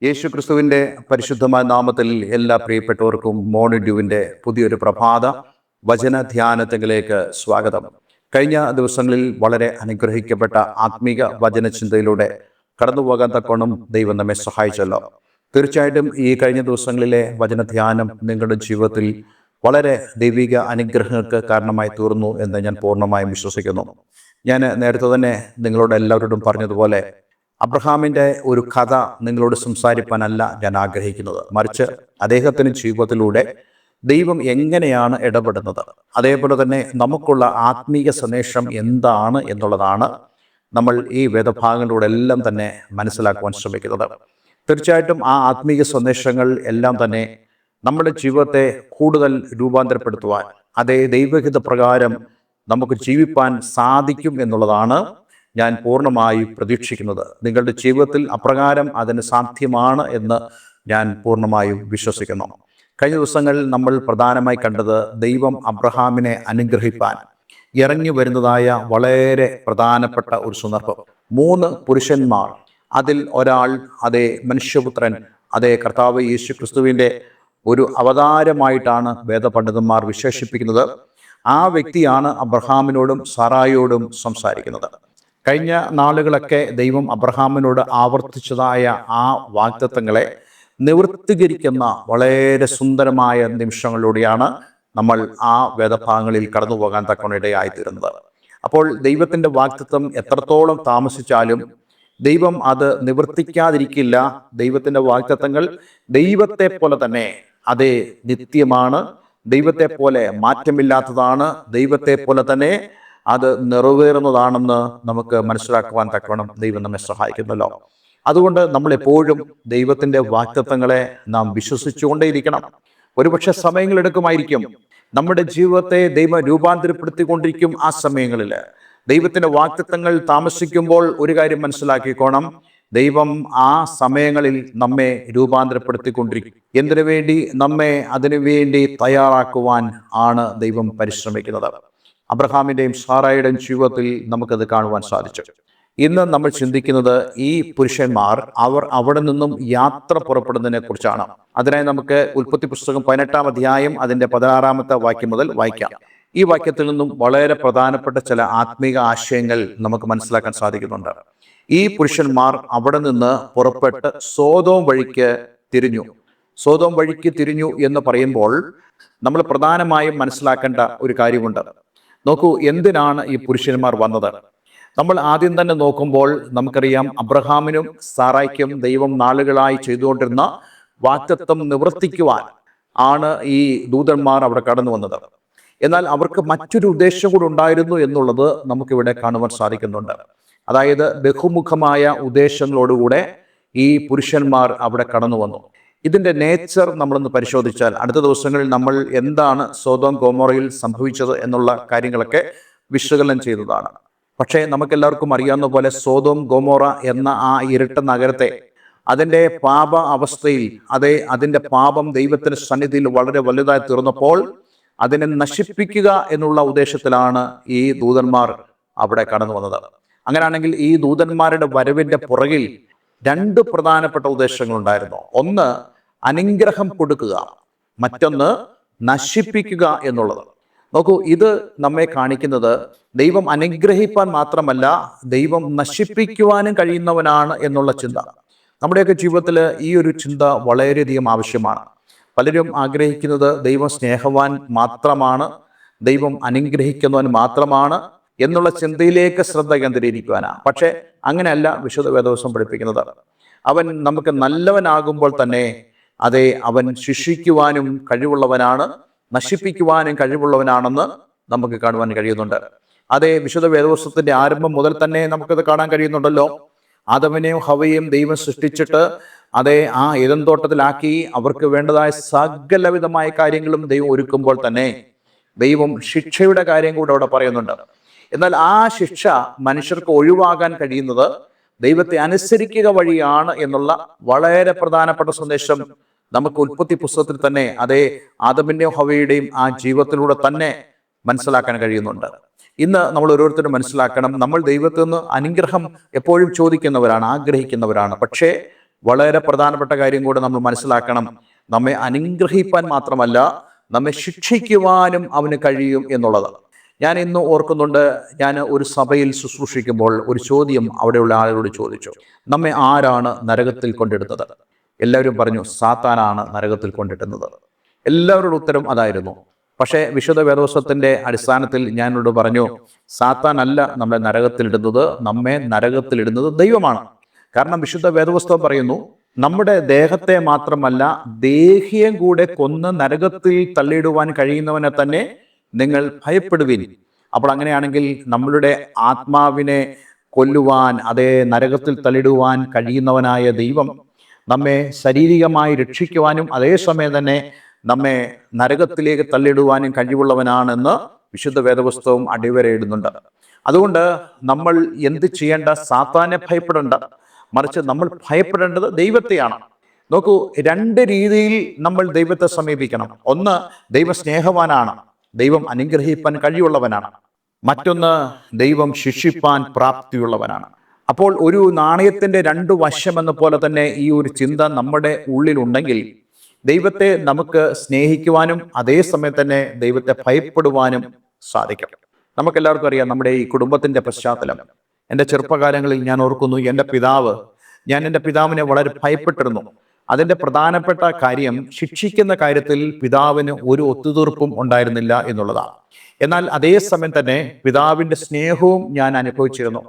യേശു ക്രിസ്തുവിൻ്റെ പരിശുദ്ധമായ നാമത്തിൽ എല്ലാ പ്രിയപ്പെട്ടവർക്കും മോർണിംഗ് പുതിയൊരു പ്രഭാത വചന ധ്യാനത്തിലേക്ക് സ്വാഗതം. കഴിഞ്ഞ ദിവസങ്ങളിൽ വളരെ അനുഗ്രഹിക്കപ്പെട്ട ആത്മീക വചനചിന്തയിലൂടെ കടന്നുപോകാൻ തക്കോണം ദൈവം നമ്മെ സഹായിച്ചല്ലോ. തീർച്ചയായിട്ടും ഈ കഴിഞ്ഞ ദിവസങ്ങളിലെ വചനധ്യാനം നിങ്ങളുടെ ജീവിതത്തിൽ വളരെ ദൈവിക അനുഗ്രഹങ്ങൾക്ക് കാരണമായി തീർന്നു എന്ന് ഞാൻ പൂർണ്ണമായും വിശ്വസിക്കുന്നു. ഞാൻ നേരത്തെ തന്നെ നിങ്ങളോട് എല്ലാവരോടും പറഞ്ഞതുപോലെ അബ്രഹാമിൻ്റെ ഒരു കഥ നിങ്ങളോട് സംസാരിപ്പാനല്ല ഞാൻ ആഗ്രഹിക്കുന്നത്, മറിച്ച് അദ്ദേഹത്തിൻ്റെ ജീവിതത്തിലൂടെ ദൈവം എങ്ങനെയാണ് ഇടപെടുന്നത്, അതേപോലെ തന്നെ നമുക്കുള്ള ആത്മീയ സന്ദേശം എന്താണ് എന്നുള്ളതാണ് നമ്മൾ ഈ വേദഭാഗങ്ങളിലൂടെ എല്ലാം തന്നെ മനസ്സിലാക്കുവാൻ ശ്രമിക്കുന്നത്. തീർച്ചയായിട്ടും ആ ആത്മീയ സന്ദേശങ്ങൾ എല്ലാം തന്നെ നമ്മുടെ ജീവിതത്തെ കൂടുതൽ രൂപാന്തരപ്പെടുത്തുവാൻ, അതേ ദൈവഹിത പ്രകാരം നമുക്ക് ജീവിപ്പാൻ സാധിക്കും എന്നുള്ളതാണ് ഞാൻ പൂർണ്ണമായി പ്രതീക്ഷിക്കുന്നത്. നിങ്ങളുടെ ജീവിതത്തിൽ അപ്രകാരം അതിന് സാധ്യമാണ് എന്ന് ഞാൻ പൂർണ്ണമായും വിശ്വസിക്കുന്നു. കഴിഞ്ഞ ദിവസങ്ങളിൽ നമ്മൾ പ്രധാനമായി കണ്ടത് ദൈവം അബ്രഹാമിനെ അനുഗ്രഹിപ്പാൻ ഇറങ്ങി വരുന്നതായ വളരെ പ്രധാനപ്പെട്ട ഒരു സന്ദർഭം. 3 പുരുഷന്മാർ, അതിൽ ഒരാൾ അതേ മനുഷ്യപുത്രൻ, അതേ കർത്താവ് യേശു ക്രിസ്തുവിൻ്റെ ഒരു അവതാരമായിട്ടാണ് വേദപണ്ഡിതന്മാർ വിശേഷിപ്പിക്കുന്നത്. ആ വ്യക്തിയാണ് അബ്രഹാമിനോടും സാറായിയോടും സംസാരിക്കുന്നത്. കഴിഞ്ഞ നാളുകളൊക്കെ ദൈവം അബ്രഹാമിനോട് ആവർത്തിച്ചതായ ആ വാഗ്ദത്തങ്ങളെ നിവൃത്തീകരിക്കുന്ന വളരെ സുന്ദരമായ നിമിഷങ്ങളിലൂടെയാണ് നമ്മൾ ആ വേദഭാഗങ്ങളിൽ കടന്നു പോകാൻ തക്കവണ്ണം. അപ്പോൾ ദൈവത്തിൻ്റെ വാഗ്ദത്തം എത്രത്തോളം താമസിച്ചാലും ദൈവം അത് നിവർത്തിക്കാതിരിക്കില്ല. ദൈവത്തിൻ്റെ വാഗ്ദത്തങ്ങൾ ദൈവത്തെ പോലെ തന്നെ അതേ നിത്യമാണ്, ദൈവത്തെ പോലെ മാറ്റമില്ലാത്തതാണ്, ദൈവത്തെ പോലെ തന്നെ അത് നിറവേറുന്നതാണെന്ന് നമുക്ക് മനസ്സിലാക്കുവാൻ തക്കവണ്ണം ദൈവം നമ്മെ സഹായിക്കുന്നല്ലോ. അതുകൊണ്ട് നമ്മൾ എപ്പോഴും ദൈവത്തിൻ്റെ വാഗ്ദത്തങ്ങളെ നാം വിശ്വസിച്ചുകൊണ്ടേയിരിക്കണം. ഒരുപക്ഷെ സമയങ്ങളെടുക്കുമായിരിക്കും. നമ്മുടെ ജീവിതത്തെ ദൈവം രൂപാന്തരപ്പെടുത്തിക്കൊണ്ടിരിക്കും. ആ സമയങ്ങളിൽ ദൈവത്തിൻ്റെ വാഗ്ദത്തങ്ങൾ താമസിക്കുമ്പോൾ ഒരു കാര്യം മനസ്സിലാക്കിക്കോണം, ദൈവം ആ സമയങ്ങളിൽ നമ്മെ രൂപാന്തരപ്പെടുത്തിക്കൊണ്ടിരിക്കും. എന്തിനു വേണ്ടി? നമ്മെ അതിനു വേണ്ടി തയ്യാറാക്കുവാൻ ആണ് ദൈവം പരിശ്രമിക്കുന്നത്. അബ്രഹാമിൻ്റെയും സാറായുടെയും ജീവിതത്തിൽ നമുക്കത് കാണുവാൻ സാധിച്ചു. ഇന്ന് നമ്മൾ ചിന്തിക്കുന്നത് ഈ പുരുഷന്മാർ അവിടെ നിന്നും യാത്ര പുറപ്പെടുന്നതിനെ കുറിച്ചാണ്. അതിനായി നമുക്ക് ഉൽപ്പത്തി പുസ്തകം 18-ാം അധ്യായം അതിൻ്റെ 16-ാമത്തെ വാക്യം മുതൽ വായിക്കാം. ഈ വാക്യത്തിൽ നിന്നും വളരെ പ്രധാനപ്പെട്ട ചില ആത്മീക ആശയങ്ങൾ നമുക്ക് മനസ്സിലാക്കാൻ സാധിക്കുന്നുണ്ട്. ഈ പുരുഷന്മാർ അവിടെ നിന്ന് പുറപ്പെട്ട് സോദോം വഴിക്ക് തിരിഞ്ഞു. സോദോം വഴിക്ക് തിരിഞ്ഞു എന്ന് പറയുമ്പോൾ നമ്മൾ പ്രധാനമായും മനസ്സിലാക്കേണ്ട ഒരു കാര്യമുണ്ട്. നോക്കൂ, എന്തിനാണ് ഈ പുരുഷന്മാർ വന്നത്? നമ്മൾ ആദ്യം തന്നെ നോക്കുമ്പോൾ നമുക്കറിയാം, അബ്രഹാമിനും സാറായ്ക്കും ദൈവം നാളുകളായി ചെയ്തുകൊണ്ടിരുന്ന വാഗ്ദത്തം നിവർത്തിക്കുവാൻ ആണ് ഈ ദൂതന്മാർ അവിടെ കടന്നു വന്നത്. എന്നാൽ അവർക്ക് മറ്റൊരു ഉദ്ദേശം കൂടി ഉണ്ടായിരുന്നു എന്നുള്ളത് നമുക്കിവിടെ കാണുവാൻ സാധിക്കുന്നുണ്ട്. അതായത് ബഹുമുഖമായ ഉദ്ദേശങ്ങളോടുകൂടെ ഈ പുരുഷന്മാർ അവിടെ കടന്നു വന്നു. ഇതിൻ്റെ നേച്ചർ നമ്മളൊന്ന് പരിശോധിച്ചാൽ അടുത്ത ദിവസങ്ങളിൽ നമ്മൾ എന്താണ് സോദോം ഗൊമോറയിൽ സംഭവിച്ചത് എന്നുള്ള കാര്യങ്ങളൊക്കെ വിശകലനം ചെയ്തതാണ്. പക്ഷേ നമുക്കെല്ലാവർക്കും അറിയാവുന്ന പോലെ സോദോം ഗൊമോറ എന്ന ആ ഇരട്ട നഗരത്തെ അതിൻ്റെ പാപ അവസ്ഥയിൽ, അതിൻ്റെ പാപം ദൈവത്തിൻ്റെ സന്നിധിയിൽ വളരെ വലുതായി തീർന്നപ്പോൾ അതിനെ നശിപ്പിക്കുക എന്നുള്ള ഉദ്ദേശത്തിലാണ് ഈ ദൂതന്മാർ അവിടെ കടന്നു വന്നത്. അങ്ങനെയാണെങ്കിൽ ഈ ദൂതന്മാരുടെ വരവിൻ്റെ പുറകിൽ 2 പ്രധാനപ്പെട്ട ഉദ്ദേശങ്ങളുണ്ടായിരുന്നു. ഒന്ന് അനുഗ്രഹം കൊടുക്കുക, മറ്റൊന്ന് നശിപ്പിക്കുക എന്നുള്ളത്. നോക്കൂ, ഇത് നമ്മെ കാണിക്കുന്നത് ദൈവം അനുഗ്രഹിപ്പാൻ മാത്രമല്ല, ദൈവം നശിപ്പിക്കുവാനും കഴിയുന്നവനാണ് എന്നുള്ള ചിന്ത. നമ്മുടെയൊക്കെ ജീവിതത്തിൽ ഈ ഒരു ചിന്ത വളരെയധികം ആവശ്യമാണ്. പലരും ആഗ്രഹിക്കുന്നത് ദൈവം സ്നേഹവാൻ മാത്രമാണ്, ദൈവം അനുഗ്രഹിക്കുന്നവൻ മാത്രമാണ് എന്നുള്ള ചിന്തയിലേക്ക് ശ്രദ്ധ കേന്ദ്രീകരിക്കുവാനാണ്. പക്ഷേ അങ്ങനെയല്ല വിശുദ്ധ വേദവസ്തം പഠിപ്പിക്കുന്നത്. അവൻ നമുക്ക് നല്ലവനാകുമ്പോൾ തന്നെ അവൻ ശിക്ഷിക്കുവാനും കഴിവുള്ളവനാണ്, നശിപ്പിക്കുവാനും കഴിവുള്ളവനാണെന്ന് നമുക്ക് കാണുവാൻ കഴിയുന്നുണ്ട്. വിശുദ്ധ വേദവസ്തത്തിന്റെ ആരംഭം മുതൽ തന്നെ നമുക്കത് കാണാൻ കഴിയുന്നുണ്ടല്ലോ. ആദമിനെയും ഹവ്വയെയും ദൈവം സൃഷ്ടിച്ചിട്ട് ആ ഏദൻ തോട്ടത്തിലാക്കി അവർക്ക് വേണ്ടതായ സകലവിധമായ കാര്യങ്ങളും ദൈവം ഒരുക്കുമ്പോൾ തന്നെ ദൈവം ശിക്ഷയുടെ കാര്യം കൂടെ അവിടെ പറയുന്നുണ്ട്. എന്നാൽ ആ ശിക്ഷ മനുഷ്യർക്ക് ഒഴിവാകാൻ കഴിയുന്നത് ദൈവത്തെ അനുസരിക്കുക വഴിയാണ് എന്നുള്ള വളരെ പ്രധാനപ്പെട്ട സന്ദേശം നമുക്ക് ഉൽപ്പത്തി പുസ്തകത്തിൽ തന്നെ ആദമിന്റെയും ഹവ്വയുടെയും ആ ജീവിതത്തിലൂടെ തന്നെ മനസ്സിലാക്കാൻ കഴിയുന്നുണ്ട്. ഇന്ന് നമ്മൾ ഓരോരുത്തരും മനസ്സിലാക്കണം, നമ്മൾ ദൈവത്തിൽ നിന്ന് അനുഗ്രഹം എപ്പോഴും ചോദിക്കുന്നവരാണ്, ആഗ്രഹിക്കുന്നവരാണ്. പക്ഷേ വളരെ പ്രധാനപ്പെട്ട കാര്യം കൂടെ നമ്മൾ മനസ്സിലാക്കണം. നമ്മെ അനുഗ്രഹിപ്പാൻ മാത്രമല്ല, നമ്മെ ശിക്ഷിക്കുവാനും അവന് കഴിയും എന്നുള്ളത്. ഞാൻ ഇന്ന് ഓർക്കുന്നുണ്ട്, ഞാൻ ഒരു സഭയിൽ ശുശ്രൂഷിക്കുമ്പോൾ ഒരു ചോദ്യം അവിടെയുള്ള ആളുകളോട് ചോദിച്ചു, നമ്മെ ആരാണ് നരകത്തിൽ കൊണ്ടിടുന്നത്? എല്ലാവരും പറഞ്ഞു, സാത്താനാണ് നരകത്തിൽ കൊണ്ടിടുന്നത്. എല്ലാവരുടെ ഉത്തരം അതായിരുന്നു. പക്ഷേ വിശുദ്ധ വേദോസത്തിന്റെ അടിസ്ഥാനത്തിൽ ഞാനോട് പറഞ്ഞു, സാത്താനല്ല നമ്മെ നരകത്തിലിടുന്നത്, നമ്മെ നരകത്തിലിടുന്നത് ദൈവമാണ്. കാരണം വിശുദ്ധ വേദപുസ്തകം പറയുന്നു, നമ്മുടെ ദേഹത്തെ മാത്രമല്ല ദേഹിയം കൂടെ കൊന്ന് നരകത്തിൽ തള്ളിയിടുവാൻ കഴിയുന്നവനെ തന്നെ നിങ്ങൾ ഭയപ്പെടുവിൻ. അപ്പോൾ അങ്ങനെയാണെങ്കിൽ നമ്മളുടെ ആത്മാവിനെ കൊല്ലുവാൻ, അതേ നരകത്തിൽ തള്ളിടുവാൻ കഴിയുന്നവനായ ദൈവം നമ്മെ ശാരീരികമായി രക്ഷിക്കുവാനും അതേസമയം തന്നെ നമ്മെ നരകത്തിലേക്ക് തള്ളിടുവാനും കഴിവുള്ളവനാണെന്ന് വിശുദ്ധ വേദപുസ്തകവും അടിവരയിടുന്നുണ്ട്. അതുകൊണ്ട് നമ്മൾ എന്ത് ചെയ്യേണ്ട? സാത്താനെ ഭയപ്പെടേണ്ട, മറിച്ച് നമ്മൾ ഭയപ്പെടേണ്ടത് ദൈവത്തെയാണ്. നോക്കൂ, രണ്ട് രീതിയിൽ നമ്മൾ ദൈവത്തെ സമീപിക്കണം. ഒന്ന്, ദൈവം സ്നേഹവാനാണ്, ദൈവം അനുഗ്രഹിപ്പാൻ കഴിവുള്ളവനാണ്. മറ്റൊന്ന്, ദൈവം ശിക്ഷിപ്പാൻ പ്രാപ്തിയുള്ളവനാണ്. അപ്പോൾ ഒരു നാണയത്തിന്റെ രണ്ടു വശം എന്ന പോലെ തന്നെ ഈ ഒരു ചിന്ത നമ്മുടെ ഉള്ളിലുണ്ടെങ്കിൽ ദൈവത്തെ നമുക്ക് സ്നേഹിക്കുവാനും അതേസമയം തന്നെ ദൈവത്തെ ഭയപ്പെടുവാനും സാധിക്കും. നമുക്കെല്ലാവർക്കും അറിയാം നമ്മുടെ ഈ കുടുംബത്തിന്റെ പശ്ചാത്തലം. എൻ്റെ ചെറുപ്പകാലങ്ങളിൽ ഞാൻ ഓർക്കുന്നു, ഞാൻ എൻ്റെ പിതാവിനെ വളരെ ഭയപ്പെട്ടിരുന്നു. അതിൻ്റെ പ്രധാനപ്പെട്ട കാര്യം, ശിക്ഷിക്കുന്ന കാര്യത്തിൽ പിതാവിന് ഒരു ഒത്തുതീർപ്പും ഉണ്ടായിരുന്നില്ല എന്നുള്ളതാണ്. എന്നാൽ അതേസമയം തന്നെ പിതാവിൻ്റെ സ്നേഹവും ഞാൻ അനുഭവിച്ചിരുന്നു.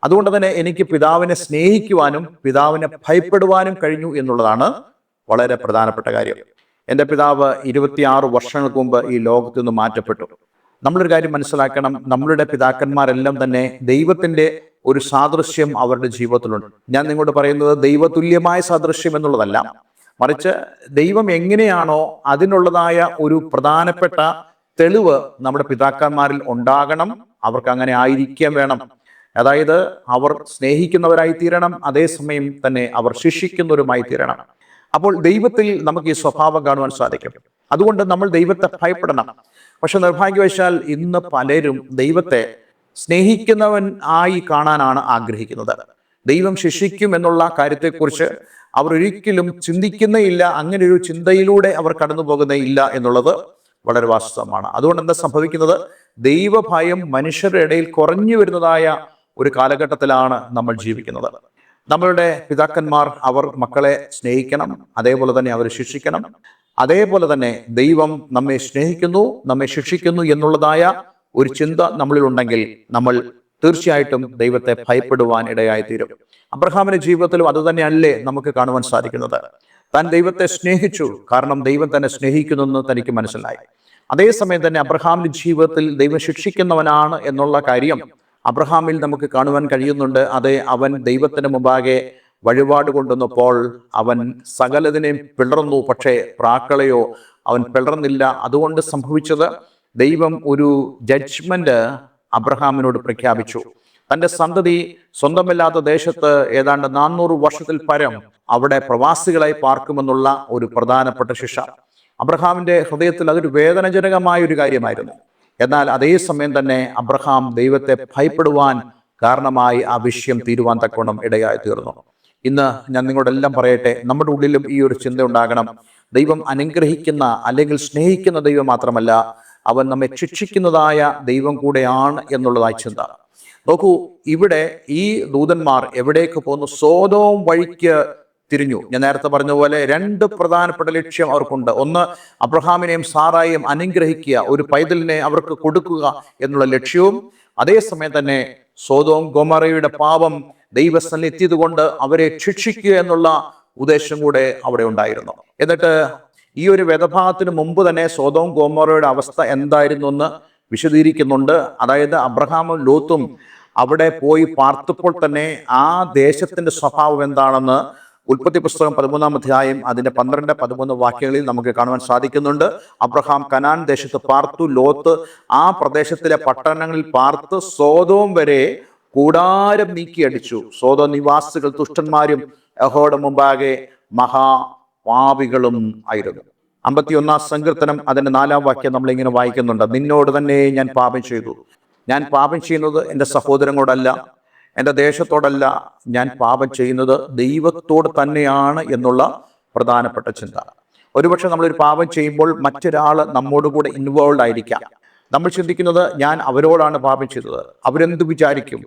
അതുകൊണ്ട് തന്നെ എനിക്ക് പിതാവിനെ സ്നേഹിക്കുവാനും പിതാവിനെ ഭയപ്പെടുവാനും കഴിഞ്ഞു എന്നുള്ളതാണ് വളരെ പ്രധാനപ്പെട്ട കാര്യം. എൻ്റെ പിതാവ് 26 വർഷങ്ങൾക്ക് മുമ്പ് ഈ ലോകത്തു നിന്ന് മാറ്റപ്പെട്ടു. നമ്മളൊരു കാര്യം മനസ്സിലാക്കണം, നമ്മളുടെ പിതാക്കന്മാരെല്ലാം തന്നെ ദൈവത്തിൻ്റെ ഒരു സാദൃശ്യം അവരുടെ ജീവിതത്തിലുണ്ട്. ഞാൻ നിങ്ങളോട് പറയുന്നത് ദൈവതുല്യമായ സാദൃശ്യം എന്നുള്ളതല്ല, മറിച്ച് ദൈവം എങ്ങനെയാണോ അതിനുള്ളതായ ഒരു പ്രധാനപ്പെട്ട തെളിവ് നമ്മുടെ പിതാക്കന്മാരിൽ ഉണ്ടാകണം. അവർക്ക് അങ്ങനെ ആയിരിക്കാൻ വേണം. അതായത് അവർ സ്നേഹിക്കുന്നവരായി തീരണം, അതേസമയം തന്നെ അവർ ശിക്ഷിക്കുന്നവരുമായി തീരണം. അപ്പോൾ ദൈവത്തിൽ നമുക്ക് ഈ സ്വഭാവം കാണുവാൻ സാധിക്കും. അതുകൊണ്ട് നമ്മൾ ദൈവത്തെ ഭയപ്പെടണം. പക്ഷെ നിർഭാഗ്യവശാൽ ഇന്ന് പലരും ദൈവത്തെ സ്നേഹിക്കുന്നവൻ ആയി കാണാനാണ് ആഗ്രഹിക്കുന്നത്. ദൈവം ശിക്ഷിക്കും എന്നുള്ള കാര്യത്തെക്കുറിച്ച് അവർ ഒരിക്കലും ചിന്തിക്കുന്നേയില്ല. അങ്ങനെ ഒരു ചിന്തയിലൂടെ അവർ കടന്നു പോകുന്നേ ഇല്ല എന്നുള്ളത് വളരെ വാസ്തവമാണ്. അതുകൊണ്ട് എന്താ സംഭവിക്കുന്നത്? ദൈവഭയം മനുഷ്യരുടെ ഇടയിൽ കുറഞ്ഞു വരുന്നതായ ഒരു കാലഘട്ടത്തിലാണ് നമ്മൾ ജീവിക്കുന്നത്. നമ്മളുടെ പിതാക്കന്മാർ അവർ മക്കളെ സ്നേഹിക്കണം, അതേപോലെ തന്നെ അവരെ ശിക്ഷിക്കണം. അതേപോലെ തന്നെ ദൈവം നമ്മെ സ്നേഹിക്കുന്നു, നമ്മെ ശിക്ഷിക്കുന്നു എന്നുള്ളതായ ഒരു ചിന്ത നമ്മളിൽ ഉണ്ടെങ്കിൽ നമ്മൾ തീർച്ചയായിട്ടും ദൈവത്തെ ഭയപ്പെടുവാൻ ഇടയായിത്തീരും. അബ്രഹാമിന്റെ ജീവിതത്തിലും അതുതന്നെയല്ലേ നമുക്ക് കാണുവാൻ സാധിക്കുന്നത്. താൻ ദൈവത്തെ സ്നേഹിച്ചു, കാരണം ദൈവം തന്നെ സ്നേഹിക്കുന്നെന്ന് തനിക്ക് മനസ്സിലായി. അതേസമയം തന്നെ അബ്രഹാമിന്റെ ജീവിതത്തിൽ ദൈവം ശിക്ഷിക്കുന്നവനാണ് എന്നുള്ള കാര്യം അബ്രഹാമിൽ നമുക്ക് കാണുവാൻ കഴിയുന്നുണ്ട്. അത് അവൻ ദൈവത്തിന് മുമ്പാകെ വഴിപാട് കൊണ്ടുവന്നപ്പോൾ അവൻ സകലതിനെയും പിളർന്നു, പക്ഷേ പ്രാക്കളയോ അവൻ പിളർന്നില്ല. അതുകൊണ്ട് സംഭവിച്ചത്, ദൈവം ഒരു ജഡ്ജ്മെന്റ് അബ്രഹാമിനോട് പ്രഖ്യാപിച്ചു. തൻ്റെ സന്തതി സ്വന്തമില്ലാത്ത ദേശത്ത് ഏതാണ്ട് 400 വർഷത്തിൽ പരം അവിടെ പ്രവാസികളായി പാർക്കുമെന്നുള്ള ഒരു പ്രധാനപ്പെട്ട ശിക്ഷ. അബ്രഹാമിന്റെ ഹൃദയത്തിൽ അതൊരു വേദനാജനകമായ ഒരു കാര്യമായിരുന്നു. എന്നാൽ അതേസമയം തന്നെ അബ്രഹാം ദൈവത്തെ ഭയപ്പെടുവാൻ കാരണമായി ആ വിഷയം തീരുവാൻ തക്കവണ്ണം ഇടയായി തീർന്നു. ഇന്ന് ഞാൻ നിങ്ങളോടെല്ലാം പറയട്ടെ, നമ്മുടെ ഉള്ളിലും ഈ ഒരു ചിന്ത ഉണ്ടാകണം. ദൈവം അനുഗ്രഹിക്കുന്ന അല്ലെങ്കിൽ സ്നേഹിക്കുന്ന ദൈവം മാത്രമല്ല, അവൻ നമ്മെ ശിക്ഷിക്കുന്നതായ ദൈവം കൂടെയാണ് എന്നുള്ളതായി ചിന്ത. നോക്കൂ, ഇവിടെ ഈ ദൂതന്മാർ എവിടേക്ക് പോകുന്നു? സോദോം വഴിക്ക് തിരിഞ്ഞു. ഞാൻ നേരത്തെ പറഞ്ഞ പോലെ 2 പ്രധാനപ്പെട്ട ലക്ഷ്യം അവർക്കുണ്ട്. ഒന്ന്, അബ്രഹാമിനെയും സാറായെയും അനുഗ്രഹിക്കുക, ഒരു പൈതലിനെ അവർക്ക് കൊടുക്കുക എന്നുള്ള ലക്ഷ്യവും, അതേസമയം തന്നെ സോദോം ഗൊമോറയുടെ പാപം ദൈവസ്ഥനിൽ എത്തിയത് കൊണ്ട് അവരെ ശിക്ഷിക്കുക എന്നുള്ള ഉദ്ദേശം കൂടെ അവിടെ ഉണ്ടായിരുന്നു. എന്നിട്ട് ഈ ഒരു വേദഭാഗത്തിന് മുമ്പ് തന്നെ സോദോം ഗൊമോറയുടെ അവസ്ഥ എന്തായിരുന്നു എന്ന് വിശദീകരിക്കുന്നുണ്ട്. അതായത് അബ്രഹാമും ലോത്തും അവിടെ പോയി പാർത്തപ്പോൾ തന്നെ ആ ദേശത്തിന്റെ സ്വഭാവം എന്താണെന്ന് ഉൽപ്പത്തി പുസ്തകം 13-ാം അധ്യായം അതിന്റെ 12-13 വാക്യങ്ങളിൽ നമുക്ക് കാണുവാൻ സാധിക്കുന്നുണ്ട്. അബ്രഹാം കനാൻ ദേശത്ത് പാർത്തു, ലോത്ത് ആ പ്രദേശത്തിലെ പട്ടണങ്ങളിൽ പാർത്ത് സോദോം വരെ കൂടാരം നീക്കിയടിച്ചു. സോദോം നിവാസികൾ ദുഷ്ടന്മാരും യഹോവയുടെ മുമ്പാകെ മഹാപാപികളും ആയിരുന്നു. 51-ാം സങ്കീർത്തനം അതിന്റെ 4-ാം വാക്യം നമ്മളിങ്ങനെ വായിക്കുന്നുണ്ട്. നിന്നോട് തന്നെ ഞാൻ പാപം ചെയ്തു. ഞാൻ പാപം ചെയ്യുന്നത് എൻ്റെ സഹോദരങ്ങളോടല്ല, എൻ്റെ ദേശത്തോടല്ല ഞാൻ പാപം ചെയ്യുന്നത്, ദൈവത്തോട് തന്നെയാണ് എന്നുള്ള പ്രധാനപ്പെട്ട ചിന്ത. ഒരുപക്ഷെ നമ്മളൊരു പാപം ചെയ്യുമ്പോൾ മറ്റൊരാൾ നമ്മോട് കൂടെ ഇൻവോൾവ് ആയിരിക്കാം. നമ്മൾ ചിന്തിക്കുന്നത് ഞാൻ അവരോടാണ് പാപം ചെയ്തത്, അവരെന്ത് വിചാരിക്കും,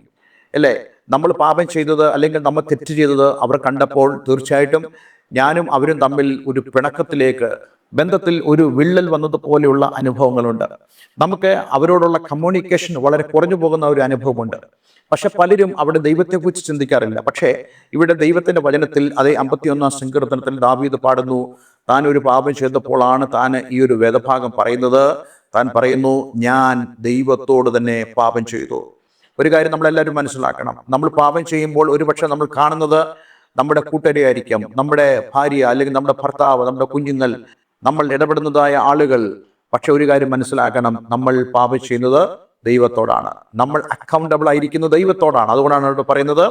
അല്ലേ? നമ്മൾ പാപം ചെയ്തത് അല്ലെങ്കിൽ നമ്മൾ തെറ്റ് ചെയ്തത് അവർ കണ്ടപ്പോൾ തീർച്ചയായിട്ടും ഞാനും അവരും തമ്മിൽ ഒരു പിണക്കത്തിലേക്ക്, ബന്ധത്തിൽ ഒരു വിള്ളൽ വന്നതുപോലെയുള്ള അനുഭവങ്ങളുണ്ട്. നമുക്ക് അവരോടുള്ള കമ്മ്യൂണിക്കേഷൻ വളരെ കുറഞ്ഞു പോകുന്ന ഒരു അനുഭവമുണ്ട്. പക്ഷെ പലരും അവിടെ ദൈവത്തെക്കുറിച്ച് ചിന്തിക്കാറില്ല. പക്ഷേ ഇവിടെ ദൈവത്തിന്റെ വചനത്തിൽ അതേ 51-ാം സങ്കീർത്തനത്തിൽ ദാവീദ് പാടുന്നു, താൻ ഒരു പാപം ചെയ്തപ്പോഴാണ് താൻ ഈ ഒരു വേദഭാഗം പറയുന്നത്. താൻ പറയുന്നു, ഞാൻ ദൈവത്തോട് തന്നെ പാപം ചെയ്തു. ഒരു കാര്യം നമ്മളെല്ലാവരും മനസ്സിലാക്കണം, നമ്മൾ പാപം ചെയ്യുമ്പോൾ ഒരുപക്ഷെ നമ്മൾ കാണുന്നത് നമ്മുടെ കൂട്ടരെ ആയിരിക്കാം, നമ്മുടെ ഭാര്യ അല്ലെങ്കിൽ നമ്മുടെ ഭർത്താവ്, നമ്മുടെ കുഞ്ഞുങ്ങൾ, നമ്മൾ ഇടപെടുന്നതായ ആളുകൾ. പക്ഷെ ഒരു കാര്യം മനസ്സിലാക്കണം, നമ്മൾ പാപം ചെയ്യുന്നത് ദൈവത്തോടാണ്. നമ്മൾ അക്കൗണ്ടബിൾ ആയിരിക്കുന്നത് ദൈവത്തോടാണ്. അതുകൊണ്ടാണ് അവിടെ പറയുന്നത്,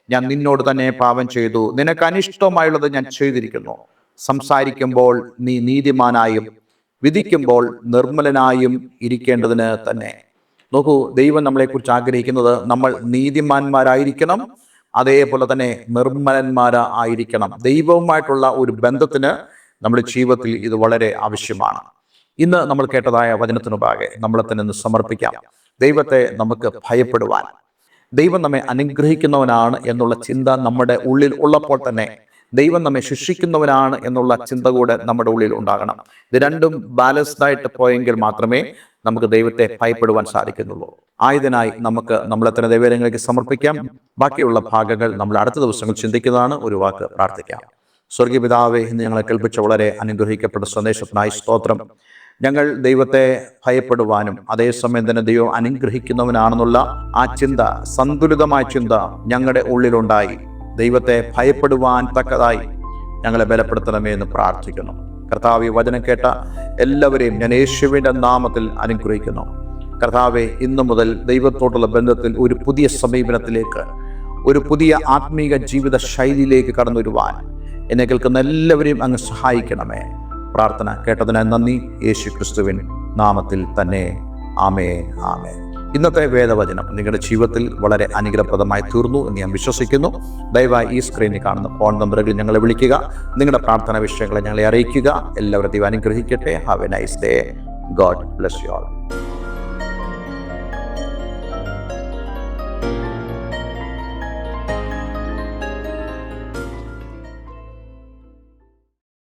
ഞാൻ നിന്നോട് തന്നെ പാപം ചെയ്തു, നിനക്ക് അനിഷ്ടമായുള്ളത് ഞാൻ ചെയ്തിരിക്കുന്നു. സംസാരിക്കുമ്പോൾ നീ നീതിമാനായും വിധിക്കുമ്പോൾ നിർമ്മലനായും ഇരിക്കേണ്ടതിന് തന്നെ. നോക്കൂ, ദൈവം നമ്മളെക്കുറിച്ച് ആഗ്രഹിക്കുന്നത് നമ്മൾ നീതിമാന്മാരായിരിക്കണം, അതേപോലെ തന്നെ നിർമ്മലന്മാരായിരിക്കണം. ദൈവവുമായിട്ടുള്ള ഒരു ബന്ധത്തിന് നമ്മുടെ ജീവിതത്തിൽ ഇത് വളരെ ആവശ്യമാണ്. ഇന്ന് നമ്മൾ കേട്ടതായ വചനത്തിനുപാകെ നമ്മളെ തന്നെ ഒന്ന് സമർപ്പിക്കാം. ദൈവത്തെ നമുക്ക് ഭയപ്പെടുവാൻ, ദൈവം നമ്മെ അനുഗ്രഹിക്കുന്നവനാണ് എന്നുള്ള ചിന്ത നമ്മുടെ ഉള്ളിൽ ഉള്ളപ്പോൾ തന്നെ ദൈവം നമ്മെ ശിക്ഷിക്കുന്നവനാണ് എന്നുള്ള ചിന്ത കൂടെ നമ്മുടെ ഉള്ളിൽ ഉണ്ടാകണം. ഇത് രണ്ടും ബാലൻസ്ഡ് ആയിട്ട് പോയെങ്കിൽ മാത്രമേ നമുക്ക് ദൈവത്തെ ഭയപ്പെടുവാൻ സാധിക്കുന്നുള്ളൂ. ആയതിനായി നമുക്ക് നമ്മളെ തന്നെ ദൈവങ്ങളിലേക്ക് സമർപ്പിക്കാം. ബാക്കിയുള്ള ഭാഗങ്ങൾ നമ്മൾ അടുത്ത ദിവസങ്ങൾ ചിന്തിക്കുന്നതാണ്. ഒരു വാക്ക് പ്രാർത്ഥിക്കാം. സ്വർഗീയ പിതാവേ, ഇന്ന് ഞങ്ങളെ കേൾപ്പിച്ച വളരെ അനുഗ്രഹിക്കപ്പെട്ട സന്ദേശത്തിനായി സ്തോത്രം. ഞങ്ങൾ ദൈവത്തെ ഭയപ്പെടുവാനും അതേസമയം തന്നെ ദൈവം അനുഗ്രഹിക്കുന്നവനാണെന്നുള്ള ആ ചിന്ത, സന്തുലിതമായ ചിന്ത ഞങ്ങളുടെ ഉള്ളിലുണ്ടായി ദൈവത്തെ ഭയപ്പെടുവാൻ തക്കതായി ഞങ്ങളെ ബലപ്പെടുത്തണമേ എന്ന് പ്രാർത്ഥിക്കുന്നു. കർത്താവേ, വചനം കേട്ട എല്ലാവരെയും ഞാൻ യേശുവിൻ്റെ നാമത്തിൽ അനുഗ്രഹിക്കുന്നു. കർത്താവേ, ഇന്നു മുതൽ ദൈവത്തോടുള്ള ബന്ധത്തിൽ ഒരു പുതിയ സമീപനത്തിലേക്ക്, ഒരു പുതിയ ആത്മീക ജീവിത ശൈലിയിലേക്ക് കടന്നു വരുവാൻ എന്നെ കേൾക്കുന്ന എല്ലാവരെയും അങ്ങ് സഹായിക്കണമേ. പ്രാർത്ഥന കേട്ടതിനായി നന്ദി, യേശു ക്രിസ്തുവിൻ നാമത്തിൽ തന്നെ. ആമേൻ, ആമേൻ. ഇന്നത്തെ വേദവചനം നിങ്ങളുടെ ജീവിതത്തിൽ വളരെ അനുഗ്രഹപ്രദമായി തീർന്നു എന്ന് ഞാൻ വിശ്വസിക്കുന്നു. ദയവായി ഈ സ്ക്രീനിൽ കാണുന്ന ഫോൺ നമ്പറുകളിൽ ഞങ്ങളെ വിളിക്കുക. നിങ്ങളുടെ പ്രാർത്ഥനാ വിഷയങ്ങളെ ഞങ്ങളെ അറിയിക്കുക. എല്ലാവരും ദൈവം അനുഗ്രഹിക്കട്ടെ. Have A nice day. God bless you all.